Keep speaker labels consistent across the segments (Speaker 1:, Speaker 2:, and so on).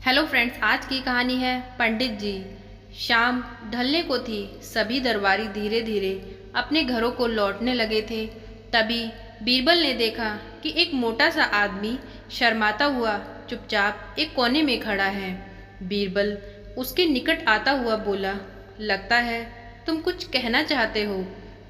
Speaker 1: Hello friends, आज की कहानी है पंडित जी। शाम ढलने को थी। सभी दरबारी धीरे धीरे अपने घरों को लौटने लगे थे। तभी बीरबल ने देखा कि एक मोटा सा आदमी शर्माता हुआ चुपचाप एक कोने में खड़ा है। बीरबल उसके निकट आता हुआ बोला, लगता है तुम कुछ कहना चाहते हो।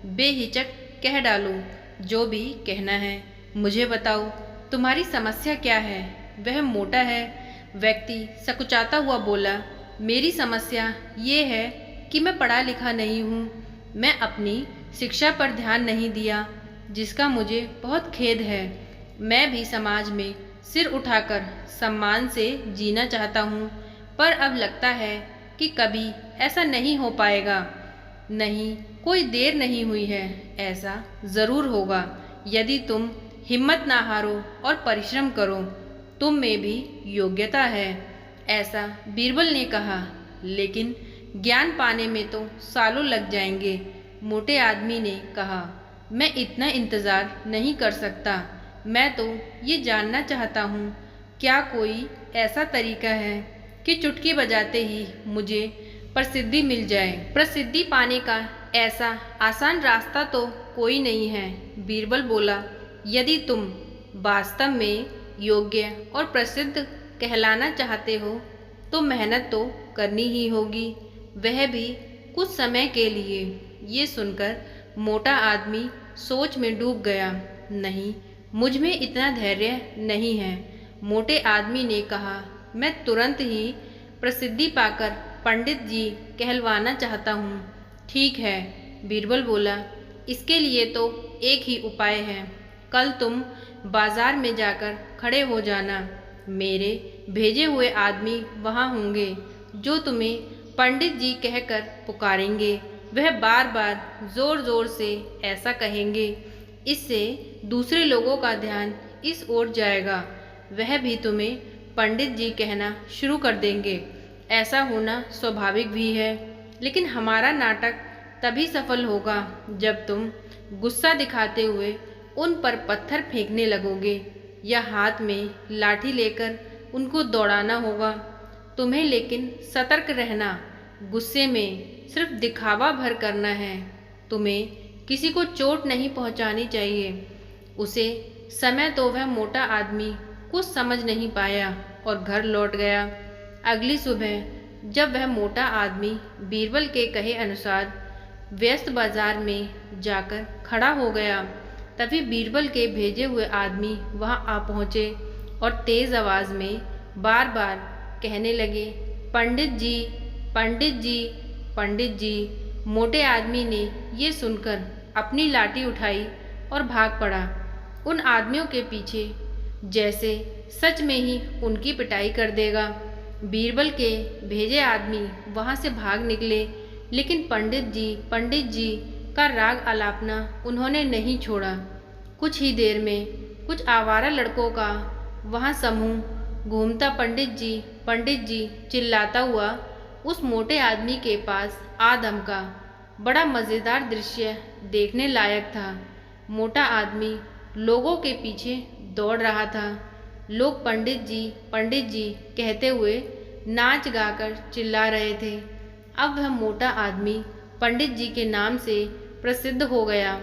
Speaker 1: बेहिचक कह डालो, जो भी कहना है। मुझे बताओ, तुम्हारी समस्या क्या है। वह मोटा है व्यक्ति सकुचाता हुआ बोला, मेरी समस्या ये है कि मैं पढ़ा लिखा नहीं हूँ। मैं अपनी शिक्षा पर ध्यान नहीं दिया, जिसका मुझे बहुत खेद है। मैं भी समाज में सिर उठाकर सम्मान से जीना चाहता हूँ, पर अब लगता है कि कभी ऐसा नहीं हो पाएगा। नहीं, कोई देर नहीं हुई है, ऐसा ज़रूर होगा यदि तुम हिम्मत ना हारो और परिश्रम करो। तुम में भी योग्यता है, ऐसा बीरबल ने कहा। लेकिन ज्ञान पाने में तो सालों लग जाएंगे, मोटे आदमी ने कहा। मैं इतना इंतज़ार नहीं कर सकता। मैं तो ये जानना चाहता हूँ, क्या कोई ऐसा तरीका है कि चुटकी बजाते ही मुझे प्रसिद्धि मिल जाए। प्रसिद्धि पाने का ऐसा आसान रास्ता तो कोई नहीं है, बीरबल बोला। यदि तुम वास्तव में योग्य और प्रसिद्ध कहलाना चाहते हो तो मेहनत तो करनी ही होगी, वह भी कुछ समय के लिए। ये सुनकर मोटा आदमी सोच में डूब गया। नहीं, मुझ में इतना धैर्य नहीं है, मोटे आदमी ने कहा। मैं तुरंत ही प्रसिद्धि पाकर पंडित जी कहलवाना चाहता हूँ। ठीक है, बीरबल बोला, इसके लिए तो एक ही उपाय है। कल तुम बाजार में जाकर खड़े हो जाना। मेरे भेजे हुए आदमी वहाँ होंगे जो तुम्हें पंडित जी कहकर पुकारेंगे। वह बार बार ज़ोर ज़ोर से ऐसा कहेंगे, इससे दूसरे लोगों का ध्यान इस ओर जाएगा। वह भी तुम्हें पंडित जी कहना शुरू कर देंगे। ऐसा होना स्वाभाविक भी है, लेकिन हमारा नाटक तभी सफल होगा जब तुम गुस्सा दिखाते हुए उन पर पत्थर फेंकने लगोगे या हाथ में लाठी लेकर उनको दौड़ाना होगा तुम्हें। लेकिन सतर्क रहना, गुस्से में सिर्फ दिखावा भर करना है। तुम्हें किसी को चोट नहीं पहुंचानी चाहिए। उसे समय तो वह मोटा आदमी कुछ समझ नहीं पाया और घर लौट गया। अगली सुबह जब वह मोटा आदमी बीरबल के कहे अनुसार व्यस्त बाजार में जाकर खड़ा हो गया, तभी बीरबल के भेजे हुए आदमी वहां आ पहुँचे और तेज़ आवाज़ में बार बार कहने लगे, पंडित जी, पंडित जी, पंडित जी। मोटे आदमी ने ये सुनकर अपनी लाठी उठाई और भाग पड़ा उन आदमियों के पीछे, जैसे सच में ही उनकी पिटाई कर देगा। बीरबल के भेजे आदमी वहाँ से भाग निकले, लेकिन पंडित जी का राग आलापना उन्होंने नहीं छोड़ा। कुछ ही देर में कुछ आवारा लड़कों का वहाँ समूह घूमता पंडित जी चिल्लाता हुआ उस मोटे आदमी के पास आ धमका। बड़ा मज़ेदार दृश्य देखने लायक था। मोटा आदमी लोगों के पीछे दौड़ रहा था। लोग पंडित जी कहते हुए नाच गाकर चिल्ला रहे थे। अब वह मोटा आदमी पंडित जी के नाम से प्रसिद्ध हो गया।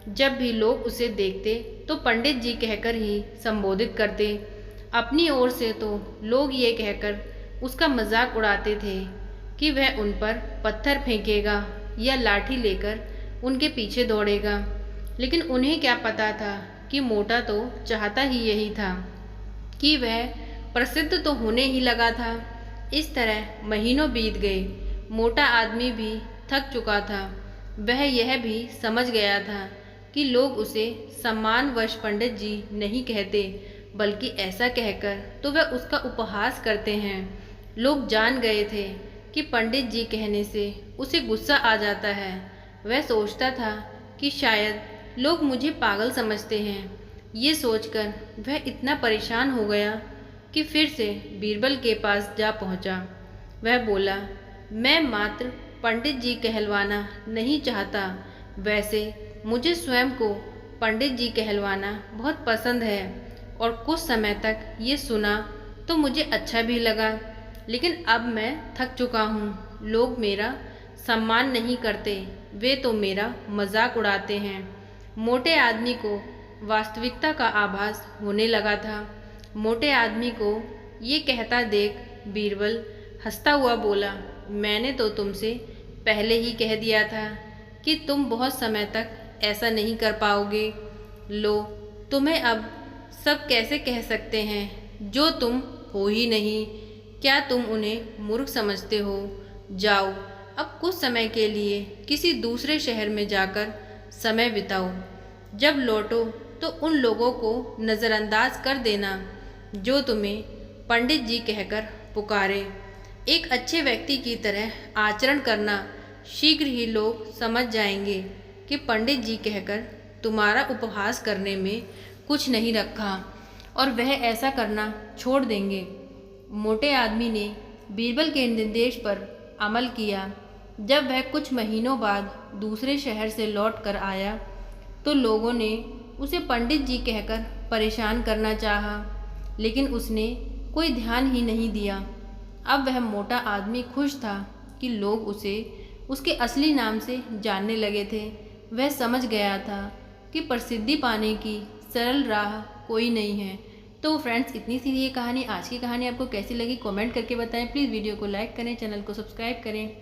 Speaker 1: जब भी लोग उसे देखते तो पंडित जी कहकर ही संबोधित करते। अपनी ओर से तो लोग ये कहकर उसका मजाक उड़ाते थे कि वह उन पर पत्थर फेंकेगा या लाठी लेकर उनके पीछे दौड़ेगा। लेकिन उन्हें क्या पता था कि मोटा तो चाहता ही यही था कि वह प्रसिद्ध तो होने ही लगा था। इस तरह महीनों बीत गए। मोटा आदमी भी थक चुका था। वह यह भी समझ गया था कि लोग उसे सम्मानवश पंडित जी नहीं कहते, बल्कि ऐसा कहकर तो वह उसका उपहास करते हैं। लोग जान गए थे कि पंडित जी कहने से उसे गुस्सा आ जाता है। वह सोचता था कि शायद लोग मुझे पागल समझते हैं। ये सोचकर वह इतना परेशान हो गया कि फिर से बीरबल के पास जा पहुंचा। वह बोला, मैं मात्र पंडित जी कहलवाना नहीं चाहता। वैसे मुझे स्वयं को पंडित जी कहलवाना बहुत पसंद है और कुछ समय तक ये सुना तो मुझे अच्छा भी लगा। लेकिन अब मैं थक चुका हूँ। लोग मेरा सम्मान नहीं करते, वे तो मेरा मजाक उड़ाते हैं। मोटे आदमी को वास्तविकता का आभास होने लगा था। मोटे आदमी को ये कहता देख बीरबल हंसता हुआ बोला, मैंने तो तुमसे पहले ही कह दिया था कि तुम बहुत समय तक ऐसा नहीं कर पाओगे। लो, तुम्हें अब सब कैसे कह सकते हैं जो तुम हो ही नहीं। क्या तुम उन्हें मूर्ख समझते हो? जाओ, अब कुछ समय के लिए किसी दूसरे शहर में जाकर समय बिताओ। जब लौटो तो उन लोगों को नज़रअंदाज कर देना जो तुम्हें पंडित जी कहकर पुकारे। एक अच्छे व्यक्ति की तरह आचरण करना। शीघ्र ही लोग समझ जाएंगे कि पंडित जी कहकर तुम्हारा उपहास करने में कुछ नहीं रखा और वह ऐसा करना छोड़ देंगे। मोटे आदमी ने बीरबल के निर्देश पर अमल किया। जब वह कुछ महीनों बाद दूसरे शहर से लौट कर आया तो लोगों ने उसे पंडित जी कहकर परेशान करना चाहा, लेकिन उसने कोई ध्यान ही नहीं दिया। अब वह मोटा आदमी खुश था कि लोग उसे उसके असली नाम से जानने लगे थे। वह समझ गया था कि प्रसिद्धि पाने की सरल राह कोई नहीं है। तो फ्रेंड्स, इतनी सी ये कहानी, आज की कहानी आपको कैसी लगी कमेंट करके बताएं। प्लीज़ वीडियो को लाइक करें, चैनल को सब्सक्राइब करें।